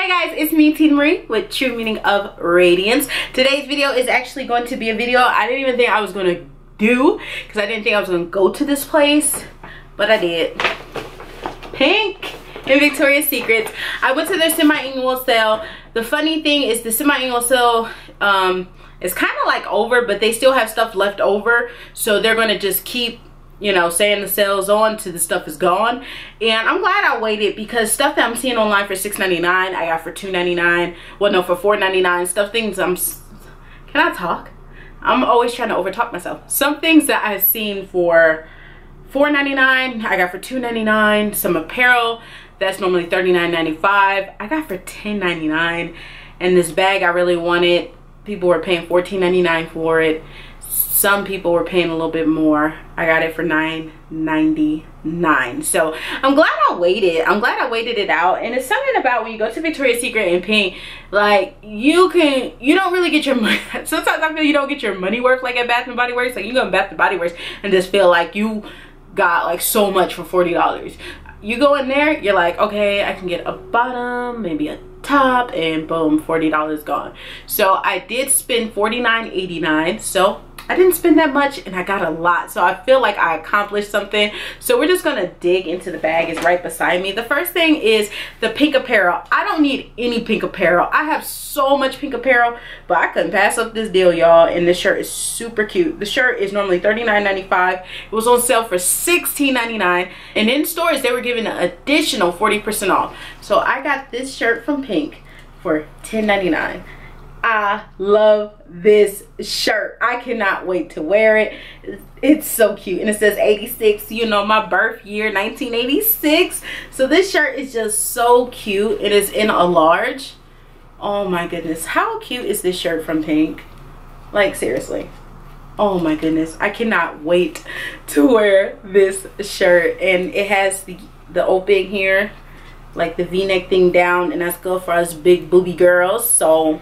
Hi guys, it's me, Tina Marie, with True Meaning of Radiance. Today's video is actually going to be a video I didn't even think I was going to do because I didn't think I was going to go to this place, but I did. Pink in Victoria's Secret. I went to their semi-annual sale. The funny thing is the semi-annual sale is kind of like over, but they still have stuff left over, so they're going to just keep, you know, saying the sale's on till the stuff is gone. And I'm glad I waited because stuff that I'm seeing online for $6.99 I got for $2.99. Well, no, for $4.99. Stuff things can I talk? I'm always trying to overtalk myself. Some things that I've seen for $4.99 I got for $2.99. Some apparel that's normally $39.95 I got for $10.99. And this bag I really wanted, people were paying $14.99 for it. Some people were paying a little bit more. I got it for $9.99. So I'm glad I waited. I'm glad I waited it out. And it's something about when you go to Victoria's Secret and Pink, like you don't really get your money. Sometimes I feel you don't get your money worth like at Bath and Body Works. Like you go to Bath and Body Works and just feel like you got like so much for $40. You go in there, you're like, okay, I can get a bottom, maybe a top, and boom, $40 gone. So I did spend $49.89. So I didn't spend that much and I got a lot, so I feel like I accomplished something. So we're just gonna dig into the bag. It's right beside me. The first thing is the pink apparel. I don't need any pink apparel. I have so much pink apparel, but I couldn't pass up this deal, y'all. And this shirt is super cute. The shirt is normally $39.95. It was on sale for $16.99, and in stores they were giving an additional 40% off. So I got this shirt from Pink for $10.99. I love this shirt. I cannot wait to wear it. It's so cute, and it says 86, you know, my birth year, 1986. So this shirt is just so cute. It is in a large. Oh my goodness, how cute is this shirt from Pink? Like seriously, oh my goodness, I cannot wait to wear this shirt. And it has the open here, like the v-neck thing down, and that's good for us big booby girls. So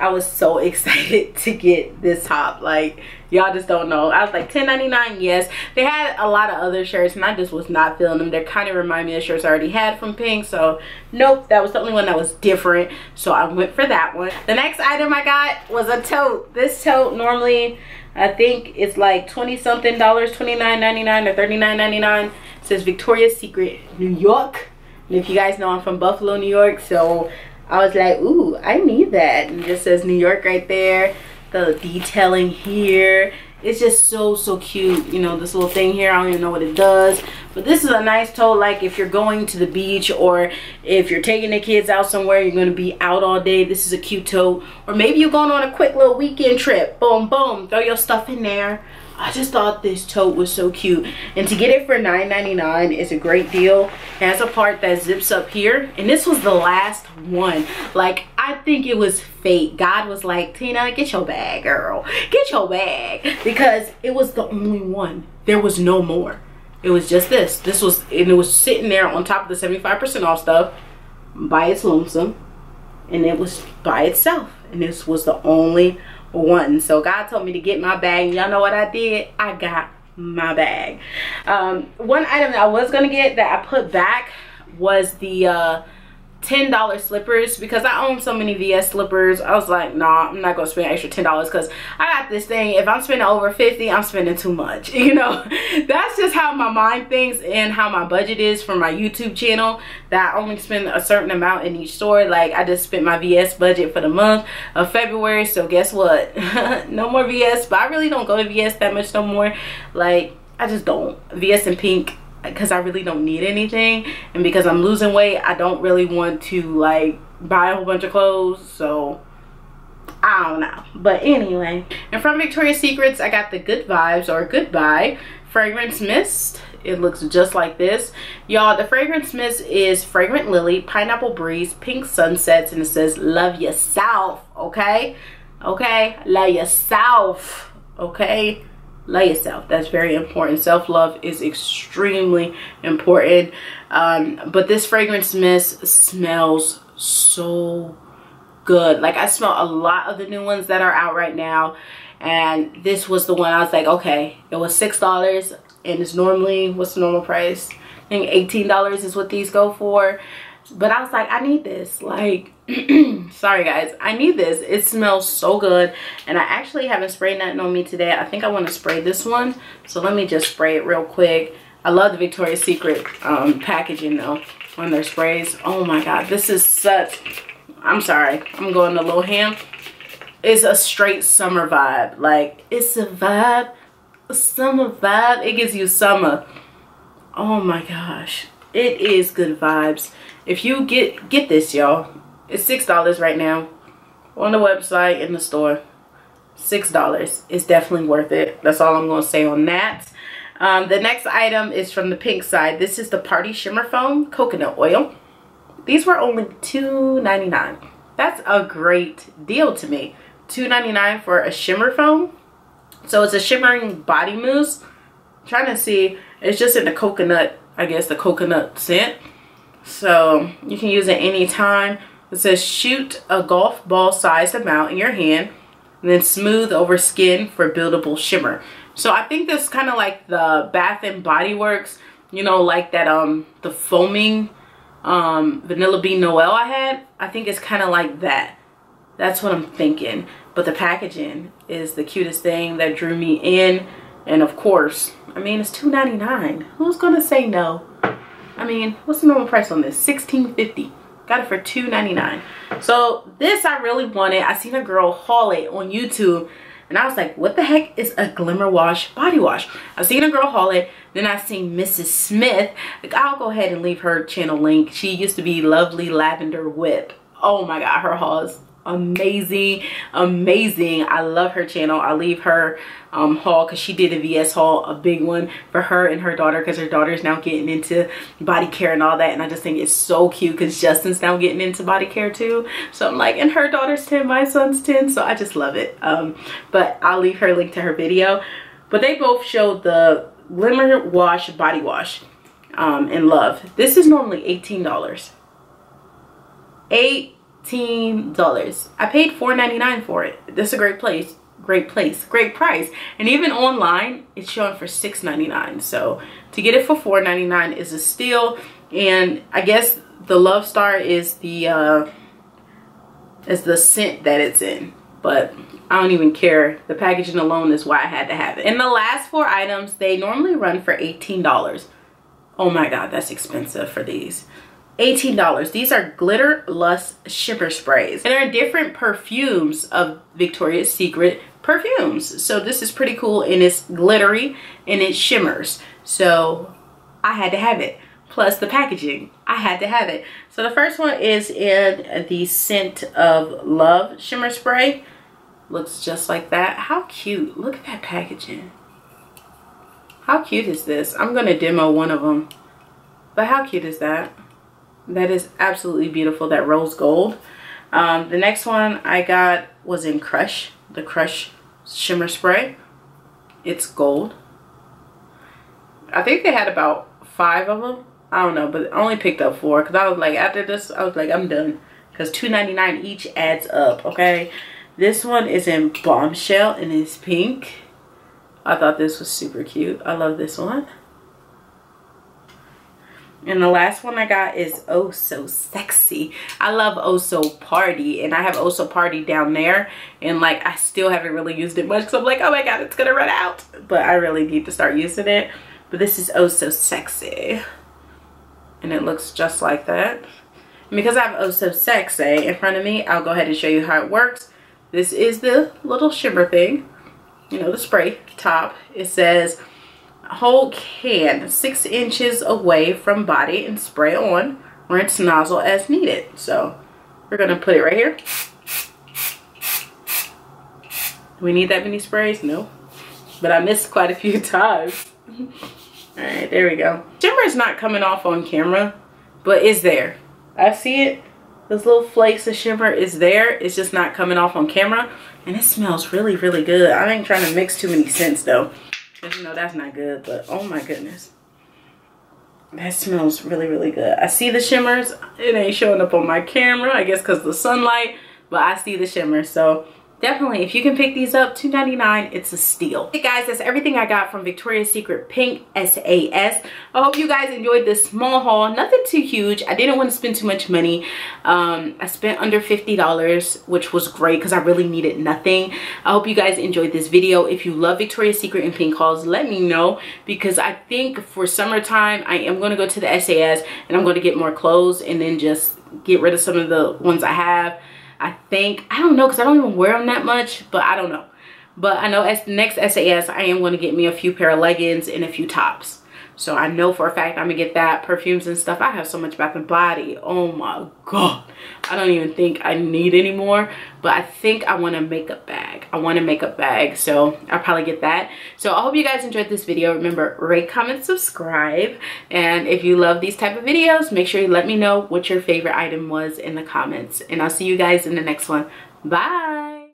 I was so excited to get this top. Like, y'all just don't know. I was like, $10.99, yes. They had a lot of other shirts and I just was not feeling them. They kind of remind me of shirts I already had from Pink. So nope, that was the only one that was different. So I went for that one. The next item I got was a tote. This tote normally, I think it's like 20 something dollars, $29.99 or $39.99. It says Victoria's Secret, New York. And if you guys know, I'm from Buffalo, New York. So I was like, ooh, I need that. And it just says New York right there. The detailing here, it's just so cute. You know, this little thing here, I don't even know what it does, but this is a nice tote. Like if you're going to the beach, or if you're taking the kids out somewhere, you're going to be out all day, this is a cute tote. Or maybe you're going on a quick little weekend trip, boom boom, throw your stuff in there. I just thought this tote was so cute, and to get it for $9.99 is a great deal. It has a part that zips up here, and this was the last one. Like, I think it was fate. God was like, Tina, get your bag, girl, get your bag, because it was the only one. There was no more. It was just this. This was, and it was sitting there on top of the 75% off stuff by its lonesome, and it was by itself, and this was the only one. So God told me to get my bag. Y'all know what I did? I got my bag. One item that I was gonna get that I put back was the $10 slippers, because I own so many VS slippers. I was like, nah, I'm not gonna spend extra $10 because I got this thing. If I'm spending over $50, I'm spending too much, you know. That's just how my mind thinks and how my budget is for my YouTube channel, that I only spend a certain amount in each store. Like, I just spent my VS budget for the month of February, so guess what? No more VS. But I really don't go to VS that much no more. Like, I just don't. VS and Pink, because I really don't need anything, and because I'm losing weight, I don't really want to like buy a whole bunch of clothes. So I don't know, but anyway. And from Victoria's Secrets, I got the Good Vibes or Goodbye fragrance mist. It looks just like this, y'all. The fragrance mist is Fragrant Lily, Pineapple Breeze, Pink Sunsets, and it says love yourself. Okay, love yourself. Okay, love yourself. That's very important. Self-love is extremely important. But this fragrance mist smells so good. Like, I smell a lot of the new ones that are out right now, and this was the one I was like, okay. It was $6, and it's normally, what's the normal price? I think $18 is what these go for. But I was like, I need this. Like, sorry guys, I need this. It smells so good. And I actually haven't sprayed nothing on me today. I think I want to spray this one. So let me just spray it real quick. I love the Victoria's Secret packaging though on their sprays. Oh my god, this is such, I'm sorry, I'm going a little ham. It's a straight summer vibe. Like, it's a vibe, a summer vibe. It gives you summer. Oh my gosh, it is good vibes. If you get this, y'all, it's $6 right now on the website, in the store. $6. It's definitely worth it. That's all I'm going to say on that. The next item is from the pink side. This is the Party Shimmer Foam Coconut Oil. These were only $2.99. That's a great deal to me. $2.99 for a shimmer foam. So it's a shimmering body mousse. I'm trying to see, it's just in the coconut, I guess the coconut scent. So you can use it anytime. It says shoot a golf ball sized amount in your hand and then smooth over skin for buildable shimmer. So I think this is kind of like the Bath and Body Works, you know, like that the foaming Vanilla Bean Noel I had. I think it's kind of like that. That's what I'm thinking. But the packaging is the cutest thing that drew me in. And of course, I mean, it's $2.99. Who's gonna say no? I mean, what's the normal price on this? $16.50. Got it for $2.99. So this I really wanted. I seen a girl haul it on YouTube and I was like, what the heck is a Glimmer Wash body wash? I've seen a girl haul it. Then I seen Mrs. Smith. Like, I'll go ahead and leave her channel link. She used to be Lovely Lavender Whip. Oh my god, her haul is amazing, amazing. I love her channel. I'll leave her haul because she did a VS haul, a big one for her and her daughter, because her daughter is now getting into body care and all that. And I just think it's so cute because Justin's now getting into body care too. So I'm like, and her daughter's 10, my son's 10, so I just love it. But I'll leave her link to her video. But they both showed the Glimmer Wash body wash in Love. This is normally $18. $18. I paid $4.99 for it. This is a great place, great price. And even online it's showing for $6.99. So to get it for $4.99 is a steal. And I guess the Love Star is the scent that it's in, but I don't even care. The packaging alone is why I had to have it. And the last 4 items, they normally run for $18. Oh my god, that's expensive for these. $18. These are Glitter Lust Shimmer Sprays. And they're different perfumes of Victoria's Secret perfumes. So this is pretty cool, and it's glittery and it shimmers. So I had to have it. Plus the packaging, I had to have it. So the first one is in the Scent of Love Shimmer Spray. Looks just like that. How cute. Look at that packaging. How cute is this? I'm going to demo one of them. But how cute is that? That is absolutely beautiful, that rose gold. The next one I got was in Crush, the Crush Shimmer Spray. It's gold. I think they had about 5 of them. I don't know, but I only picked up 4 because I was like, after this, I was like, I'm done. Because $2.99 each adds up, okay? This one is in Bombshell and it's pink. I thought this was super cute. I love this one. And the last one I got is Oh So Sexy. I love Oh So Party, and I have Oh So Party down there, and like I still haven't really used it much because I'm like, oh my god, it's gonna run out. But I really need to start using it. But this is Oh So Sexy, and it looks just like that. And because I have Oh So Sexy in front of me, I'll go ahead and show you how it works. This is the little shimmer thing, you know, the spray top. It says hold can 6 inches away from body and spray on. Rinse nozzle as needed. So we're gonna put it right here. Do we need that many sprays? No, but I missed quite a few times. All right, there we go. Shimmer is not coming off on camera, but it's there. I see it. Those little flakes of shimmer is there. It's just not coming off on camera, and it smells really, really good. I ain't trying to mix too many scents though, because you know that's not good. But oh my goodness, that smells really, really good. I see the shimmers. It ain't showing up on my camera, I guess because of the sunlight, but I see the shimmer. So definitely, if you can pick these up, $2.99, it's a steal. Hey guys, that's everything I got from Victoria's Secret Pink SAS. I hope you guys enjoyed this small haul. Nothing too huge. I didn't want to spend too much money. I spent under $50, which was great because I really needed nothing. I hope you guys enjoyed this video. If you love Victoria's Secret and Pink hauls, let me know, because I think for summertime, I am going to go to the SAS and I'm going to get more clothes and then just get rid of some of the ones I have. I don't know, because I don't even wear them that much, but I don't know. But I know as the next SAS, I am going to get me a few pair of leggings and a few tops. So I know for a fact I'm going to get that. Perfumes and stuff. I have so much Bath and Body. Oh my God. I don't even think I need any more. But I think I want a makeup bag. I want a makeup bag. So I'll probably get that. So I hope you guys enjoyed this video. Remember, rate, comment, subscribe. And if you love these type of videos, make sure you let me know what your favorite item was in the comments. And I'll see you guys in the next one. Bye.